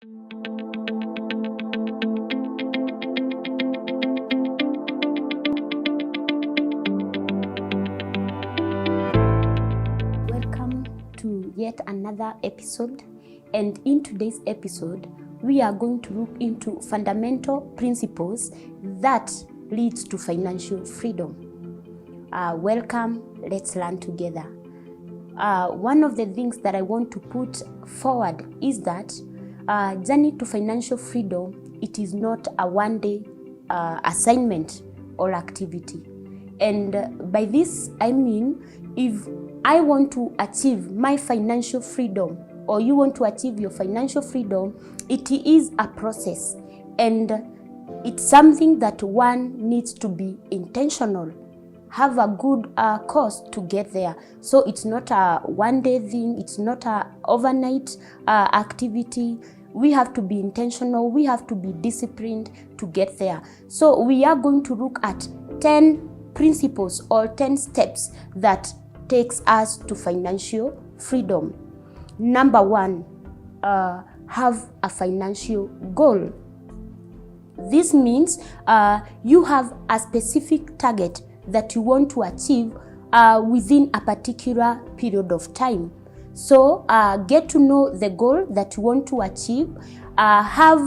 Welcome to yet another episode, and in today's episode we are going to look into fundamental principles that leads to financial freedom. Welcome, let's learn together. One of the things that I want to put forward is that journey to financial freedom, it is not a one-day assignment or activity. And by this I mean, if I want to achieve my financial freedom, or you want to achieve your financial freedom, it is a process, and it's something that one needs to be intentional, have a good course to get there. So it's not a one-day thing, it's not a overnight activity. We have to be intentional, we have to be disciplined to get there. So we are going to look at 10 principles or 10 steps that takes us to financial freedom. Number 1, have a financial goal. This means you have a specific target that you want to achieve within a particular period of time. So get to know the goal that you want to achieve, have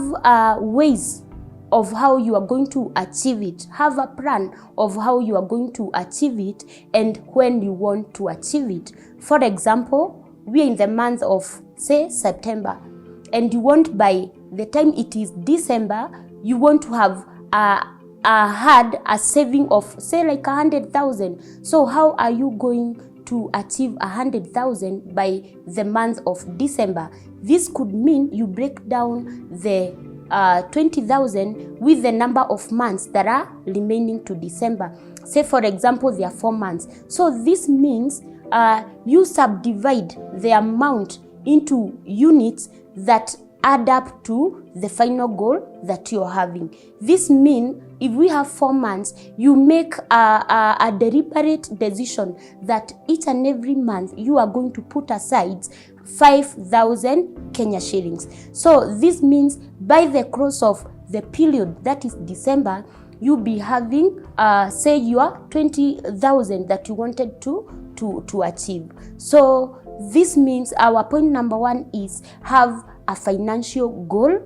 ways of how you are going to achieve it, have a plan of how you are going to achieve it and when you want to achieve it. For example, we are in the month of, say, September, and you want by the time it is December, you want to have had a saving of, say, like 100,000. So how are you going to achieve 100,000 by the month of December? This could mean you break down the 20,000 with the number of months that are remaining to December. Say, for example, there are 4 months. So this means you subdivide the amount into units that add up to the final goal that you're having. This means if we have 4 months, you make a deliberate decision that each and every month you are going to put aside 5,000 Kenya shillings. So this means by the close of the period, that is December, you'll be having, say, your 20,000 that you wanted to achieve. So this means our point number 1 is have a financial goal.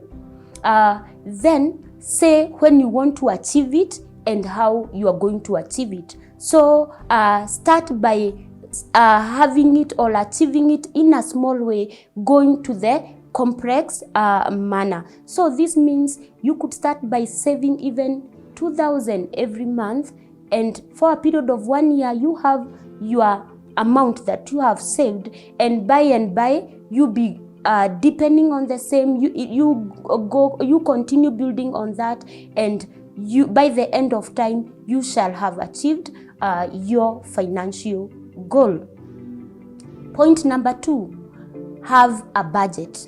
Then say when you want to achieve it and how you are going to achieve it. So start by having it or achieving it in a small way, going to the complex manner. So this means you could start by saving even 2,000 every month, and for a period of 1 year you have your amount that you have saved, and by you be depending on the same, you continue building on that, and you by the end of time you shall have achieved your financial goal. Point number 2, have a budget.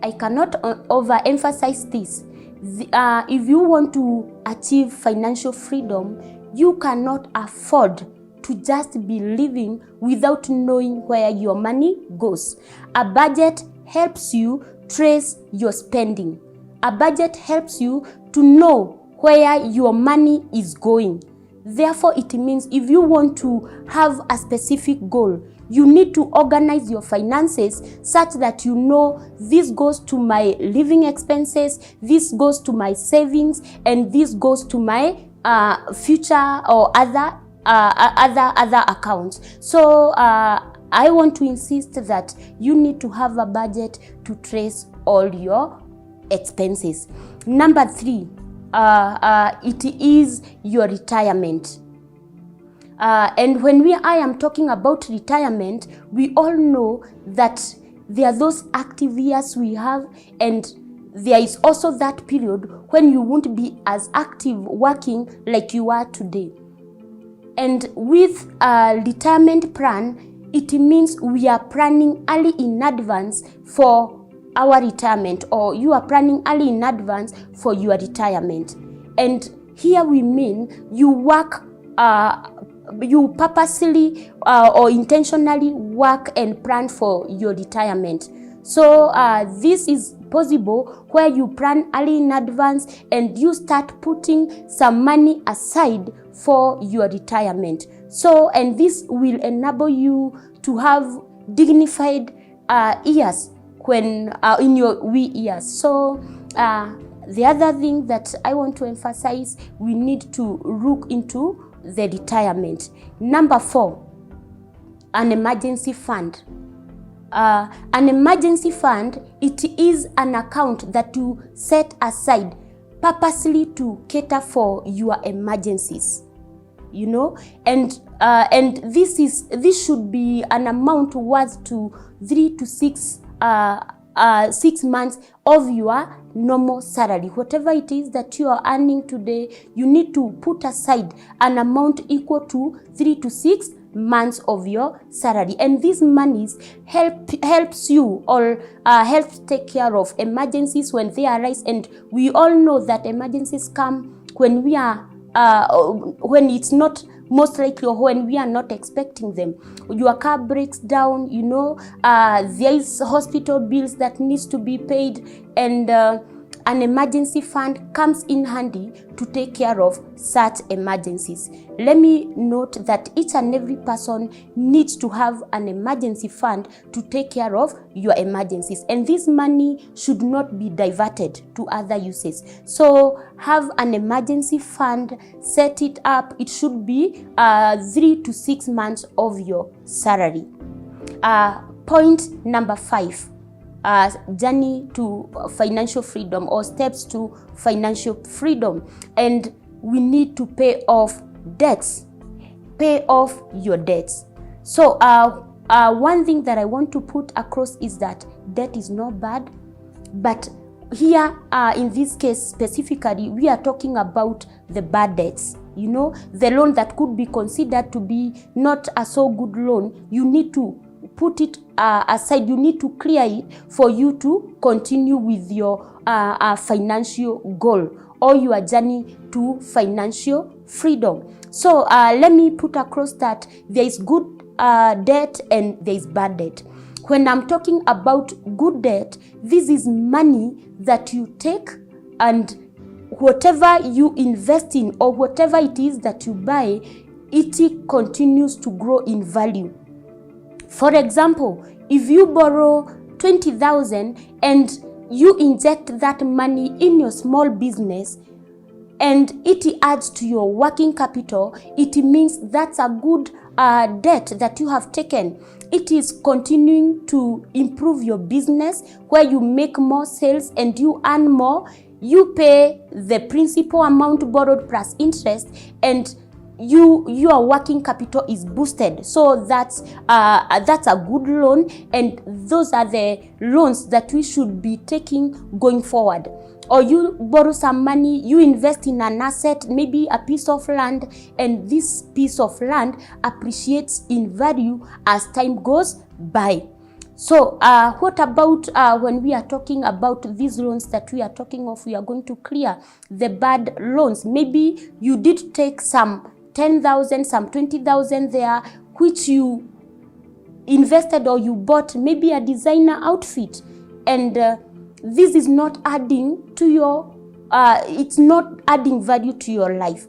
I cannot overemphasize this. If you want to achieve financial freedom, you cannot afford to just be living without knowing where your money goes. A budget helps you trace your spending. A budget helps you to know where your money is going. Therefore, it means if you want to have a specific goal, you need to organize your finances such that you know this goes to my living expenses, this goes to my savings, and this goes to my future or other accounts. So I want to insist that you need to have a budget to trace all your expenses. Number 3, it is your retirement. And when I am talking about retirement, we all know that there are those active years we have, and there is also that period when you won't be as active working like you are today. And with a retirement plan, it means we are planning early in advance for our retirement, or you are planning early in advance for your retirement. And here we mean you work, you purposely or intentionally work and plan for your retirement. So this is possible where you plan early in advance and you start putting some money aside for your retirement. So, and this will enable you to have dignified years when in your wee years. So the other thing that I want to emphasize, we need to look into the retirement. Number 4, an emergency fund. An emergency fund, it is an account that you set aside purposely to cater for your emergencies, you know, and this should be an amount worth to 3 to 6 months of your normal salary. Whatever it is that you are earning today, you need to put aside an amount equal to 3 to 6 months of your salary, and these monies helps you or helps take care of emergencies when they arise. And we all know that emergencies come when we are when it's not most likely, or when we are not expecting them. Your car breaks down, you know, there is hospital bills that needs to be paid, and an emergency fund comes in handy to take care of such emergencies. Let me note that each and every person needs to have an emergency fund to take care of your emergencies, and this money should not be diverted to other uses. So have an emergency fund, set it up. It should be 3 to 6 months of your salary. Point number 5. Journey to financial freedom, or steps to financial freedom. And we need to pay off debts. Pay off your debts. So one thing that I want to put across is that debt is not bad, but here in this case specifically, we are talking about the bad debts. You know, the loan that could be considered to be not a so good loan. You need to put it aside. You need to clear it for you to continue with your financial goal or your journey to financial freedom. So let me put across that there is good debt and there is bad debt. When I'm talking about good debt, this is money that you take, and whatever you invest in or whatever it is that you buy, it continues to grow in value. For example, if you borrow 20,000 and you inject that money in your small business and it adds to your working capital, it means that's a good debt that you have taken. It is continuing to improve your business, where you make more sales and you earn more. You pay the principal amount borrowed plus interest, and your working capital is boosted. So that's a good loan, and those are the loans that we should be taking going forward. Or you borrow some money, you invest in an asset, maybe a piece of land, and this piece of land appreciates in value as time goes by. So what about when we are talking about these loans that we are talking of? We are going to clear the bad loans. Maybe you did take some 10,000, some 20,000 there, which you invested or you bought maybe a designer outfit, and this is not adding to your, it's not adding value to your life.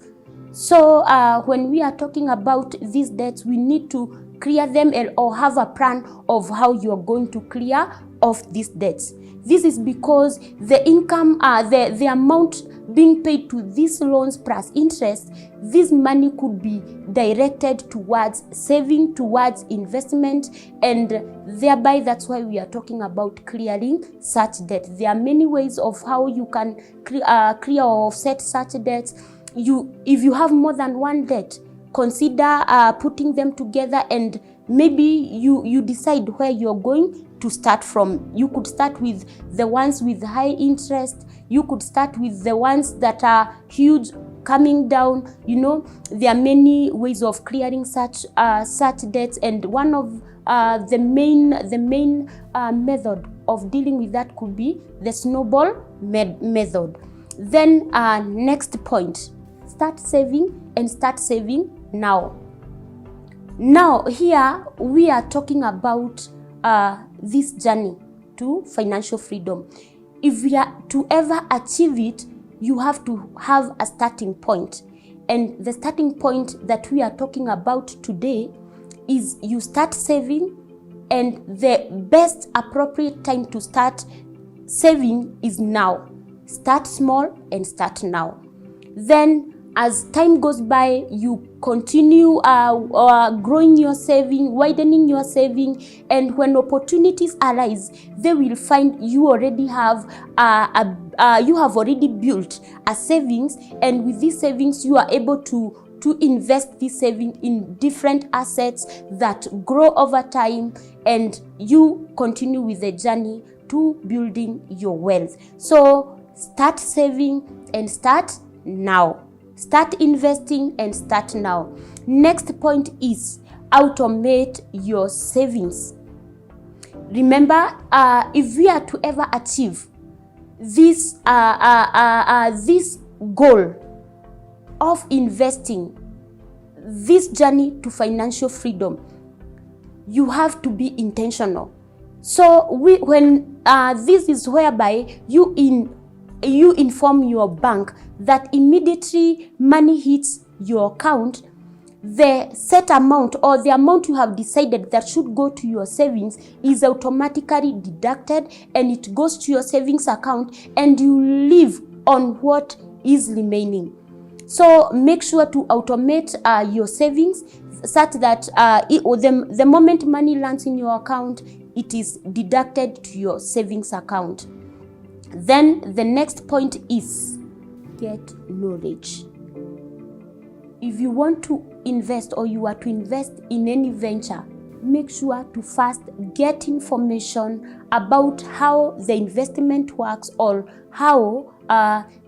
So when we are talking about these debts, we need to clear them or have a plan of how you are going to clear off these debts. This is because the income, the amount being paid to these loans plus interest, this money could be directed towards saving, towards investment, and thereby that's why we are talking about clearing such debt. There are many ways of how you can clear or offset such debts. If you have more than one debt, consider putting them together, and maybe you decide where you're going to start from. You could start with the ones with high interest. You could start with the ones that are huge, coming down. You know, there are many ways of clearing such debts, and one of the main method of dealing with that could be the snowball method. Then next point, start saving, and start saving now. Now here we are talking about this journey to financial freedom. If we are to ever achieve it, you have to have a starting point. And the starting point that we are talking about today is you start saving, and the best appropriate time to start saving is now. Start small and start now. Then as time goes by, you continue growing your saving, widening your saving, and when opportunities arise, they will find you already have you have already built a savings, and with these savings you are able to invest this saving in different assets that grow over time, and you continue with the journey to building your wealth. So start saving and start now. Start investing and start now. Next point is automate your savings. Remember, if we are to ever achieve this this goal of investing, this journey to financial freedom, you have to be intentional. So when this is whereby you inform your bank that immediately money hits your account, the set amount or the amount you have decided that should go to your savings is automatically deducted, and it goes to your savings account, and you live on what is remaining. So make sure to automate your savings such that the moment money lands in your account, it is deducted to your savings account. Then the next point is get knowledge. If you want to invest or you are to invest in any venture, make sure to first get information about how the investment works, or how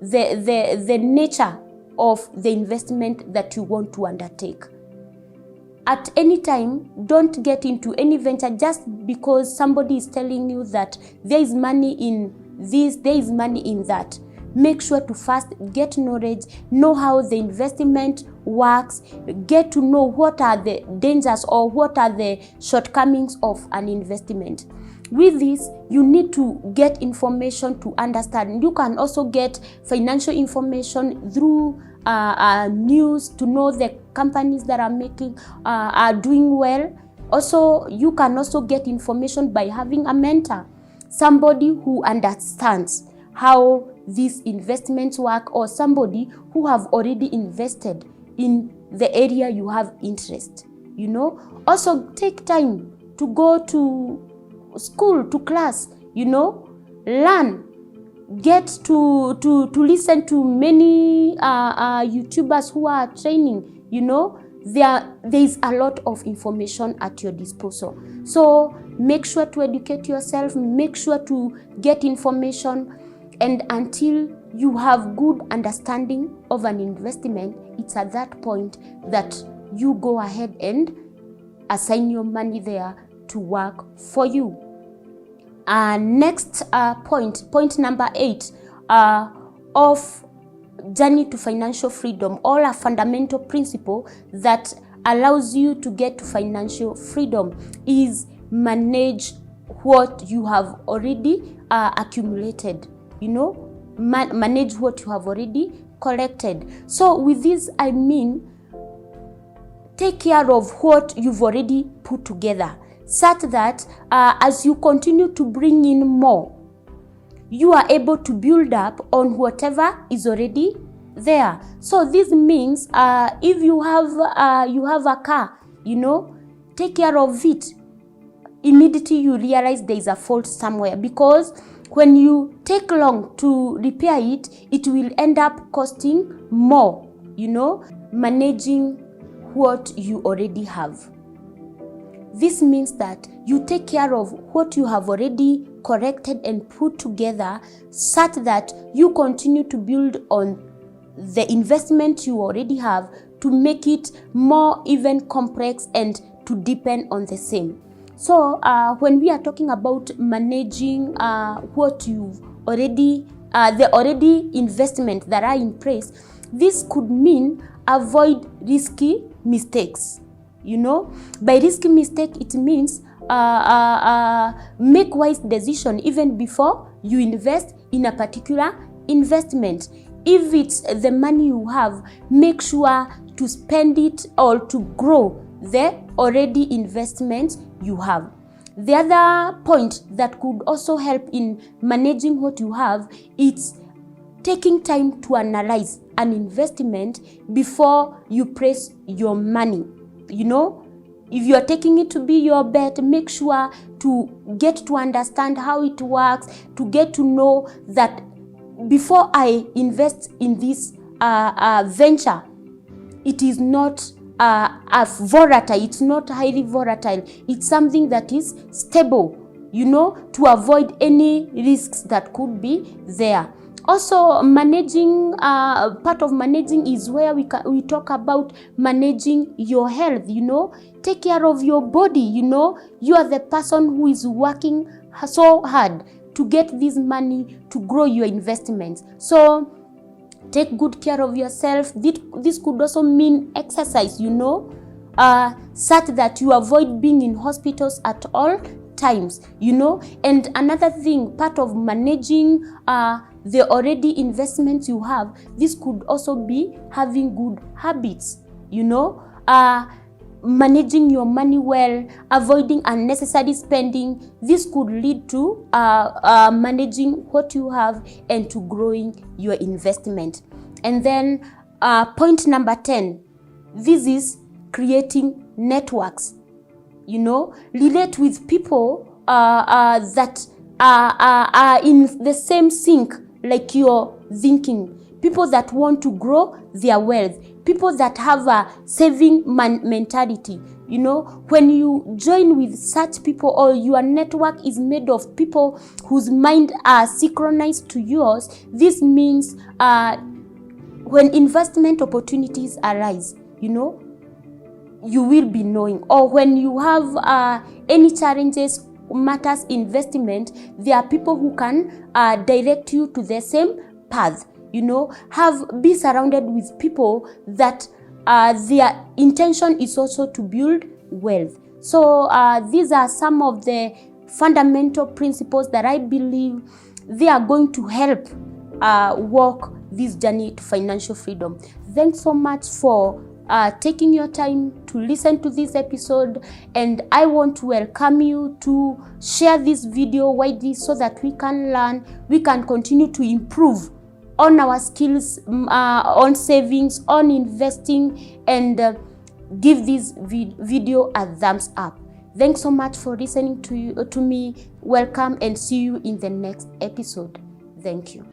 the nature of the investment that you want to undertake. At any time, don't get into any venture just because somebody is telling you that there is money in this, there is money in that. Make sure to first get knowledge, know how the investment works, get to know what are the dangers or what are the shortcomings of an investment. With this, you need to get information to understand. You can also get financial information through news to know the companies that are doing well. Also, you can also get information by having a mentor, somebody who understands how these investments work, or somebody who have already invested in the area you have interest. Also take time to go to school, to class, learn. Get to listen to many YouTubers who are training. There is a lot of information at your disposal. So make sure to educate yourself, make sure to get information, and until you have good understanding of an investment, it's at that point that you go ahead and assign your money there to work for you. Next point number 8 of journey to financial freedom, or a fundamental principle that allows you to get to financial freedom, is manage what you have already accumulated. Manage what you have already collected. So with this, I mean, take care of what you've already put together, such that as you continue to bring in more, you are able to build up on whatever is already there. So this means if you have a car, take care of it. Immediately you realize there is a fault somewhere, because when you take long to repair it, it will end up costing more. Managing what you already have. This means that you take care of what you have already corrected and put together, such that you continue to build on the investment you already have to make it more even complex and to deepen on the same. So when we are talking about managing what you've already, the already investment that are in place, this could mean avoid risky mistakes. By risky mistake, it means make wise decision even before you invest in a particular investment. If it's the money you have, make sure to spend it or to grow the already investments you have. The other point that could also help in managing what you have is taking time to analyze an investment before you place your money. You know, if you are taking it to be your bet, make sure to get to understand how it works, to get to know that before I invest in this venture, it is not volatile, it's not highly volatile, it's something that is stable, you know, to avoid any risks that could be there. Also, managing, part of managing is where we talk about managing your health, you know. Take care of your body, you know. You are the person who is working so hard to get this money to grow your investments. So, take good care of yourself. This could also mean exercise, you know, such that you avoid being in hospitals at all times, you know. And another thing, part of managing the already investments you have, this could also be having good habits, you know, managing your money well, avoiding unnecessary spending. This could lead to managing what you have and to growing your investment. And then point number 10, this is creating networks. You know, relate with people that are in the same sync like you're thinking. People that want to grow their wealth. People that have a saving mentality. You know, when you join with such people, or your network is made of people whose mind are synchronized to yours, this means when investment opportunities arise, you know, you will be knowing. Or when you have any challenges, matters investment, there are people who can direct you to the same path. You know, be surrounded with people that their intention is also to build wealth. So these are some of the fundamental principles that I believe they are going to help walk this journey to financial freedom. Thanks so much for taking your time to listen to this episode, and I want to welcome you to share this video widely so that we can learn, we can continue to improve on our skills, on savings, on investing, and give this video a thumbs up. Thanks so much for listening to me. Welcome, and see you in the next episode. Thank you.